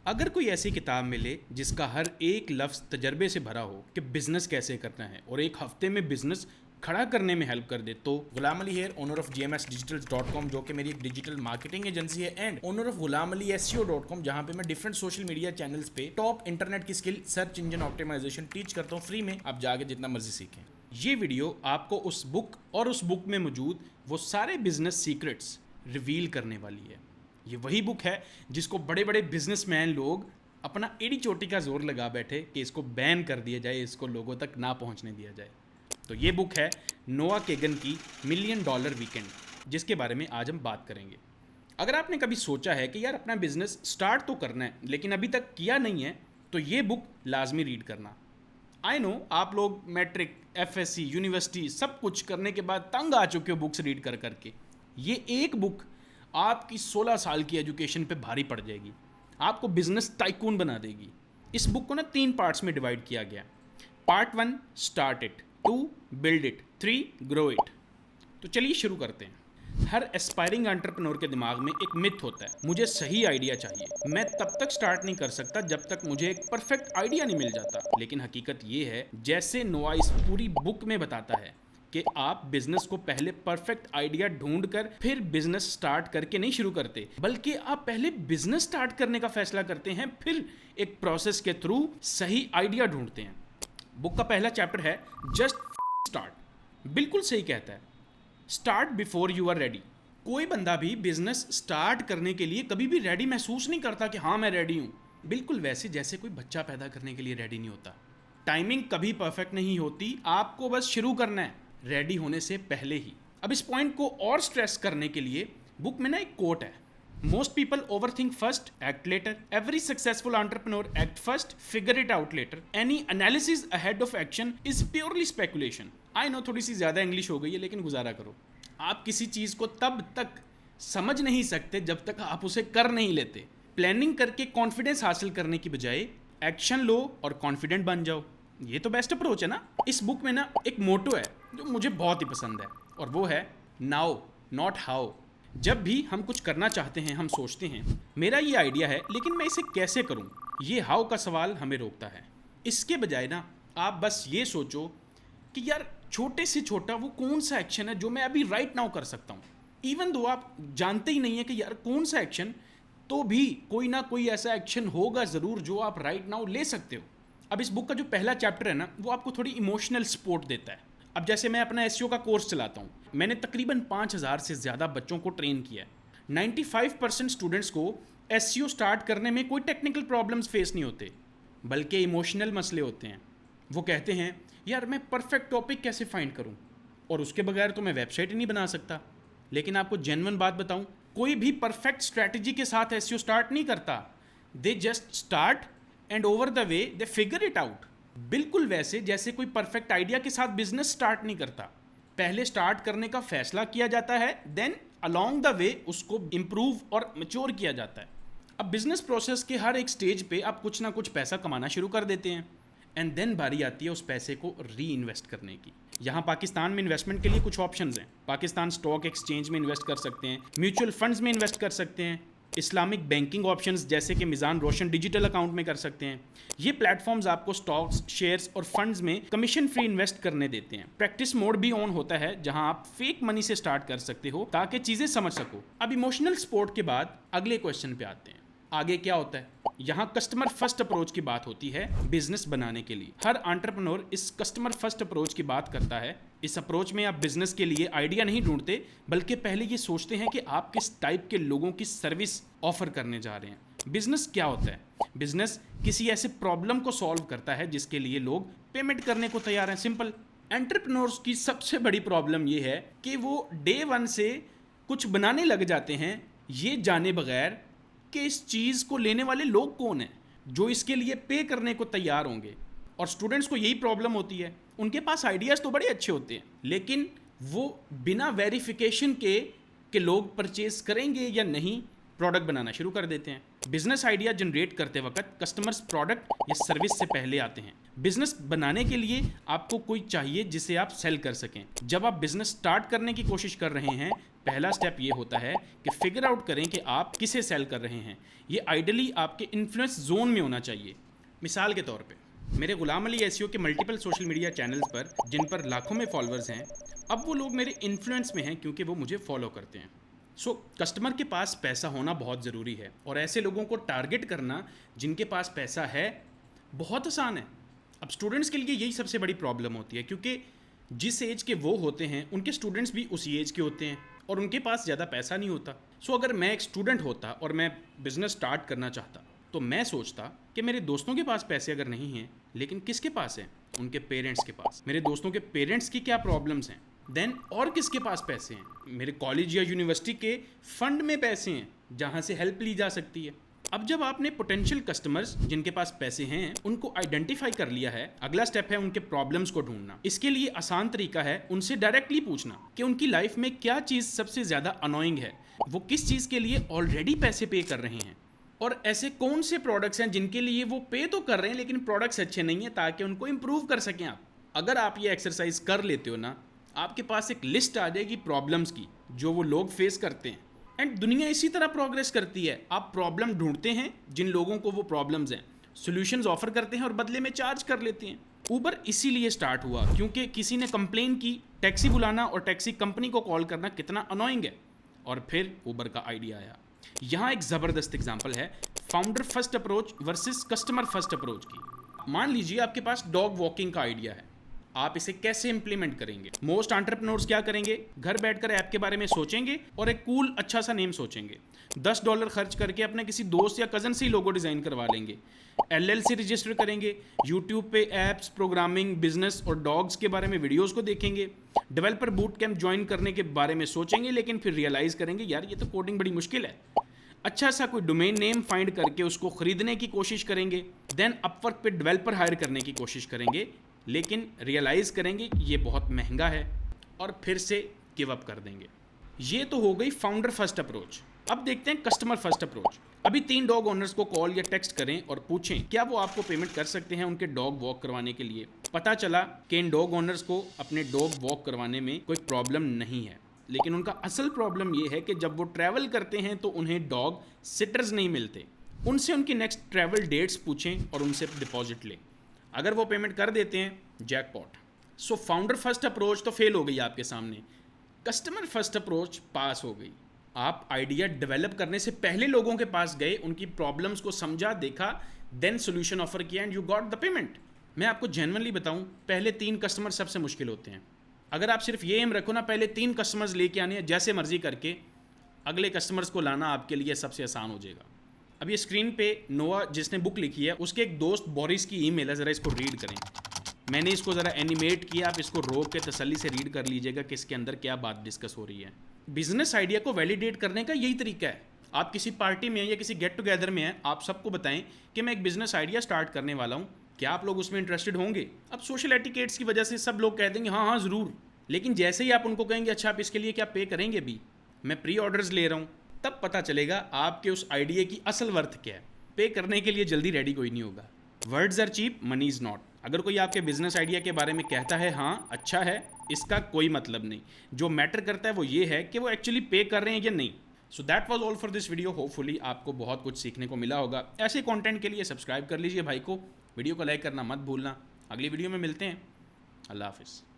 अगर कोई ऐसी किताब मिले जिसका हर एक लफ्ज़ तजर्बे से भरा हो कि बिज़नेस कैसे करना है और एक हफ्ते में बिज़नेस खड़ा करने में हेल्प कर दे, तो गुलाम अली है, ओनर ऑफ gmsdigitals.com, जो कि मेरी एक डिजिटल मार्केटिंग एजेंसी है, एंड ओनर ऑफ gulamalyseo.com, जहां पे मैं डिफरेंट सोशल मीडिया चैनल्स पे टॉप इंटरनेट की skill search engine optimisation teach करता हूं फ्री में। आप जाके जितना मर्जी सीखें। ये वीडियो आपको उस बुक और उस बुक में मौजूद वो सारे बिजनेस सीक्रेट्स रिवील करने वाली है। ये वही बुक है जिसको बड़े बड़े बिजनेसमैन लोग अपना एड़ी चोटी का जोर लगा बैठे कि इसको बैन कर दिया जाए, इसको लोगों तक ना पहुंचने दिया जाए। तो ये बुक है नोआ केगन की $1 मिलियन वीकेंड, जिसके बारे में आज हम बात करेंगे। अगर आपने कभी सोचा है कि यार अपना बिजनेस स्टार्ट तो करना है लेकिन अभी तक किया नहीं है, तो ये बुक लाजमी रीड करना। आई नो आप लोग मैट्रिक, एफएससी, यूनिवर्सिटी सब कुछ करने के बाद तंग आ चुके हो बुक्स रीड कर करके। ये एक बुक आपकी 16 साल की एजुकेशन पे भारी पड़ जाएगी, आपको बिजनेस टाइकून बना देगी। इस बुक को ना 3 पार्ट्स में डिवाइड किया गया। Part 1 start it, 2 build it, 3 grow it. तो चलिए शुरू करते हैं। हर एस्पायरिंग एंटरप्रेन्योर के दिमाग में एक मिथ होता है, मुझे सही आइडिया चाहिए, मैं तब तक स्टार्ट नहीं कर सकता जब तक मुझे एक परफेक्ट आइडिया नहीं मिल जाता। लेकिन हकीकत ये है, जैसे नोआ इस पूरी बुक में बताता है, कि आप बिजनेस को पहले परफेक्ट आइडिया ढूंढकर फिर बिजनेस स्टार्ट करके नहीं शुरू करते, बल्कि आप पहले बिजनेस स्टार्ट करने का फैसला करते हैं, फिर एक प्रोसेस के थ्रू सही आइडिया ढूंढते हैं। बुक का पहला चैप्टर है जस्ट स्टार्ट। बिल्कुल सही कहता है, start before you are ready. कोई बंदा भी बिजनेस स्टार्ट करने के लिए कभी भी रेडी महसूस नहीं करता कि हाँ मैं रेडी हूँ। बिल्कुल वैसे जैसे कोई बच्चा पैदा करने के लिए रेडी नहीं होता। टाइमिंग कभी परफेक्ट नहीं होती, आपको बस शुरू करना है रेडी होने से पहले ही। अब इस पॉइंट को और स्ट्रेस करने के लिए बुक में ना एक कोट है, most people overthink first, act later, every successful entrepreneur act first, figure it out later, any analysis ahead of action is purely speculation. I know थोड़ी सी ज्यादा इंग्लिश हो गई है, लेकिन गुजारा करो। आप किसी चीज को तब तक समझ नहीं सकते जब तक आप उसे कर नहीं लेते। प्लानिंग करके कॉन्फिडेंस हासिल करने की बजाय एक्शन लो और कॉन्फिडेंट बन जाओ। ये तो बेस्ट अप्रोच है ना। इस बुक में ना एक मोटो है जो मुझे बहुत ही पसंद है, और वो है नाउ नॉट हाउ। जब भी हम कुछ करना चाहते हैं, हम सोचते हैं मेरा ये आइडिया है लेकिन मैं इसे कैसे करूं। ये हाउ का सवाल हमें रोकता है। इसके बजाय ना आप बस ये सोचो कि यार छोटे से छोटा वो कौन सा एक्शन है जो मैं अभी राइट नाउ कर सकता हूं। इवन दो आप जानते ही नहीं है कि यार कौन सा एक्शन, तो भी कोई ना कोई ऐसा एक्शन होगा ज़रूर जो आप राइट नाउ ले सकते हो। अब इस बुक का जो पहला चैप्टर है ना, वो आपको थोड़ी इमोशनल सपोर्ट देता है। अब जैसे मैं अपना एसईओ का कोर्स चलाता हूँ, मैंने तकरीबन 5000 से ज़्यादा बच्चों को ट्रेन किया है। 95% स्टूडेंट्स को एसईओ स्टार्ट करने में कोई टेक्निकल प्रॉब्लम्स फेस नहीं होते, बल्कि इमोशनल मसले होते हैं। वो कहते हैं यार मैं परफेक्ट टॉपिक कैसे फाइंड करूँ, और उसके बगैर तो मैं वेबसाइट ही नहीं बना सकता। लेकिन आपको जेन्युइन बात बताऊँ, कोई भी परफेक्ट स्ट्रैटेजी के साथ एसईओ स्टार्ट नहीं करता। They just start and over the way they figure it out. बिल्कुल वैसे जैसे कोई परफेक्ट आइडिया के साथ बिजनेस स्टार्ट नहीं करता। पहले स्टार्ट करने का फैसला किया जाता है, देन अलोंग द वे उसको इम्प्रूव और मैच्योर किया जाता है। अब बिजनेस प्रोसेस के हर एक स्टेज पे आप कुछ ना कुछ पैसा कमाना शुरू कर देते हैं, एंड देन बारी आती है उस पैसे को री इन्वेस्ट करने की। यहाँ पाकिस्तान में इन्वेस्टमेंट के लिए कुछ ऑप्शंस हैं। पाकिस्तान स्टॉक एक्सचेंज में इन्वेस्ट कर सकते हैं, म्यूचुअल फंड्स में इन्वेस्ट कर सकते हैं, इस्लामिक बैंकिंग ऑप्शंस जैसे कि मिजान रोशन डिजिटल अकाउंट में कर सकते हैं। ये प्लेटफॉर्म्स आपको स्टॉक्स, शेयर्स और फंड्स में कमीशन फ्री इन्वेस्ट करने देते हैं। प्रैक्टिस मोड भी ऑन होता है जहां आप फेक मनी से स्टार्ट कर सकते हो ताकि चीजें समझ सको। अब इमोशनल सपोर्ट के बाद अगले क्वेश्चन पे आते हैं, आगे क्या होता है। यहाँ कस्टमर फर्स्ट अप्रोच की बात होती है बिजनेस बनाने के लिए। हर एंटरप्रेन्योर इस कस्टमर फर्स्ट अप्रोच की बात करता है। इस अप्रोच में आप बिजनेस के लिए आइडिया नहीं ढूंढते, बल्कि पहले ये सोचते हैं कि आप किस टाइप के लोगों की सर्विस ऑफर करने जा रहे हैं। बिजनेस क्या होता है? बिजनेस किसी ऐसे प्रॉब्लम को सॉल्व करता है जिसके लिए लोग पेमेंट करने को तैयार हैं। सिंपल। एंटरप्रेन्योर्स की सबसे बड़ी प्रॉब्लम ये है कि वो डे 1 से कुछ बनाने लग जाते हैं, ये जाने बगैर कि इस चीज़ को लेने वाले लोग कौन हैं जो इसके लिए पे करने को तैयार होंगे। और स्टूडेंट्स को यही प्रॉब्लम होती है, उनके पास आइडियाज़ तो बड़े अच्छे होते हैं, लेकिन वो बिना वेरिफिकेशन के लोग परचेज करेंगे या नहीं, प्रोडक्ट बनाना शुरू कर देते हैं। बिजनेस आइडिया जनरेट करते वक्त कस्टमर्स प्रोडक्ट या सर्विस से पहले आते हैं। बिजनेस बनाने के लिए आपको कोई चाहिए जिसे आप सेल कर सकें। जब आप बिजनेस स्टार्ट करने की कोशिश कर रहे हैं पहला स्टेप ये होता है कि फिगर आउट करें कि आप किसे सेल कर रहे हैं। ये आइडियली आपके इन्फ्लुएंस जोन में होना चाहिए। मिसाल के तौर पे मेरे गुलाम अली एसईओ के मल्टीपल सोशल मीडिया चैनल्स पर, जिन पर लाखों में फॉलोअर्स हैं, अब वो लोग मेरे इन्फ्लुएंस में हैं क्योंकि वो मुझे फॉलो करते हैं। सो कस्टमर के पास पैसा होना बहुत ज़रूरी है और ऐसे लोगों को टारगेट करना जिनके पास पैसा है बहुत आसान है। अब स्टूडेंट्स के लिए यही सबसे बड़ी प्रॉब्लम होती है, क्योंकि जिस एज के वो होते हैं उनके स्टूडेंट्स भी उसी एज के होते हैं और उनके पास ज़्यादा पैसा नहीं होता। सो अगर मैं एक स्टूडेंट होता और मैं बिज़नेस स्टार्ट करना चाहता तो मैं सोचता कि मेरे दोस्तों के पास पैसे अगर नहीं हैं, लेकिन किसके पास हैं? उनके पेरेंट्स के पास। मेरे दोस्तों के पेरेंट्स की क्या प्रॉब्लम्स हैं, देन और किसके पास पैसे हैं? मेरे कॉलेज या यूनिवर्सिटी के फंड में पैसे हैं जहाँ से हेल्प ली जा सकती है। अब जब आपने पोटेंशियल कस्टमर्स जिनके पास पैसे हैं उनको आइडेंटिफाई कर लिया है, अगला स्टेप है उनके प्रॉब्लम्स को ढूंढना। इसके लिए आसान तरीका है उनसे डायरेक्टली पूछना कि उनकी लाइफ में क्या चीज़ सबसे ज़्यादा अनोइंग है, वो किस चीज़ के लिए ऑलरेडी पैसे पे कर रहे हैं, और ऐसे कौन से प्रोडक्ट्स हैं जिनके लिए वो पे तो कर रहे हैं लेकिन प्रोडक्ट्स अच्छे नहीं हैं, ताकि उनको इम्प्रूव कर सकें आप। अगर आप ये एक्सरसाइज कर लेते हो ना, आपके पास एक लिस्ट आ जाएगी प्रॉब्लम्स की जो वो लोग फेस करते हैं। एंड दुनिया इसी तरह प्रोग्रेस करती है। आप प्रॉब्लम ढूंढते हैं, जिन लोगों को वो प्रॉब्लम्स हैं सॉल्यूशंस ऑफर करते हैं और बदले में चार्ज कर लेते हैं। ऊबर इसीलिए स्टार्ट हुआ क्योंकि किसी ने कंप्लेन की टैक्सी बुलाना और टैक्सी कंपनी को कॉल करना कितना अनोइंग है, और फिर ऊबर का आइडिया आया। यहाँ एक ज़बरदस्त एग्जांपल है founder first approach versus customer first approach की। मान लीजिए आपके पास डॉग वॉकिंग का आइडिया है, आप इसे कैसे इंप्लीमेंट करेंगे? मोस्ट एंटरप्रेन्योर्स क्या करेंगे? घर बैठकर ऐप के बारे में सोचेंगे और एक कूल अच्छा सा नेम सोचेंगे। $10 खर्च करके अपने किसी दोस्त या कज़न से ही लोगो डिज़ाइन करवा लेंगे। LLC रजिस्टर करेंगे, यूट्यूब पे एप्स, प्रोग्रामिंग, बिजनेस और डॉग्स के बारे में वीडियोस को देखेंगे। डेवलपर बूट कैंप ज्वाइन करने के बारे में सोचेंगे, लेकिन फिर रियलाइज़ करेंगे यार ये तो कोडिंग बड़ी मुश्किल है। अच्छा सा कोई डोमेन नेम फाइंड करके उसको खरीदने की कोशिश करेंगे। देन अपवर्क पे डेवलपर हायर करने की कोशिश करेंगे, लेकिन रियलाइज़ करेंगे कि ये बहुत महंगा है और फिर से गिव अप कर देंगे। ये तो हो गई फाउंडर फर्स्ट अप्रोच। अब देखते हैं कस्टमर फर्स्ट अप्रोच। अभी 3 डॉग ओनर्स को कॉल या टेक्स्ट करें और पूछें क्या वो आपको पेमेंट कर सकते हैं उनके डॉग वॉक करवाने के लिए। पता चला कि इन डॉग ओनर्स को अपने डॉग वॉक करवाने में कोई प्रॉब्लम नहीं है, लेकिन उनका असल प्रॉब्लम ये है कि जब वो ट्रैवल करते हैं तो उन्हें डॉग सिटर्स नहीं मिलते। उनसे उनकी नेक्स्ट ट्रैवल डेट्स पूछें और उनसे डिपॉजिट लें। अगर वो पेमेंट कर देते हैं, जैकपॉट। सो फाउंडर फर्स्ट अप्रोच तो फेल हो गई आपके सामने, कस्टमर फर्स्ट अप्रोच पास हो गई। आप आइडिया डेवलप करने से पहले लोगों के पास गए, उनकी प्रॉब्लम्स को समझा, देखा, देन सोल्यूशन ऑफर किया and you got the payment. मैं आपको जेन्युइनली बताऊं, पहले 3 कस्टमर सबसे मुश्किल होते हैं। अगर आप सिर्फ ये एम रखो ना, पहले 3 कस्टमर्स लेके आने हैं जैसे मर्जी करके, अगले कस्टमर्स को लाना आपके लिए सबसे आसान हो जाएगा। अब ये स्क्रीन पे नोआ जिसने बुक लिखी है उसके एक दोस्त बोरिस की ईमेल है, ज़रा इसको रीड करें। मैंने इसको ज़रा एनिमेट किया, आप इसको रोक के तसल्ली से रीड कर लीजिएगा कि इसके अंदर क्या बात डिस्कस हो रही है। बिजनेस आइडिया को वैलिडेट करने का यही तरीका है। आप किसी पार्टी में या किसी गेट टुगेदर में हैं, आप सबको बताएं कि मैं एक बिजनेस आइडिया स्टार्ट करने वाला हूँ, क्या आप लोग उसमें इंटरेस्टेड होंगे? अब सोशल एटिकेट्स की वजह से सब लोग कह देंगे हाँ हाँ ज़रूर, लेकिन जैसे ही आप उनको कहेंगे अच्छा आप इसके लिए क्या पे करेंगे भी, मैं प्री ऑर्डर्स ले रहा हूँ, तब पता चलेगा आपके उस आइडिया की असल वर्थ क्या है। पे करने के लिए जल्दी रेडी कोई नहीं होगा। Words are cheap, money is not. अगर कोई आपके बिजनेस आइडिया के बारे में कहता है हाँ अच्छा है, इसका कोई मतलब नहीं। जो मैटर करता है वो ये है कि वो एक्चुअली पे कर रहे हैं या नहीं। So that was all for this video. Hopefully आपको बहुत कुछ सीखने को मिला होगा। ऐसे कंटेंट के लिए सब्सक्राइब कर लीजिए भाई को, वीडियो को लाइक करना मत भूलना। अगली वीडियो में मिलते हैं। अल्लाह हाफिज़।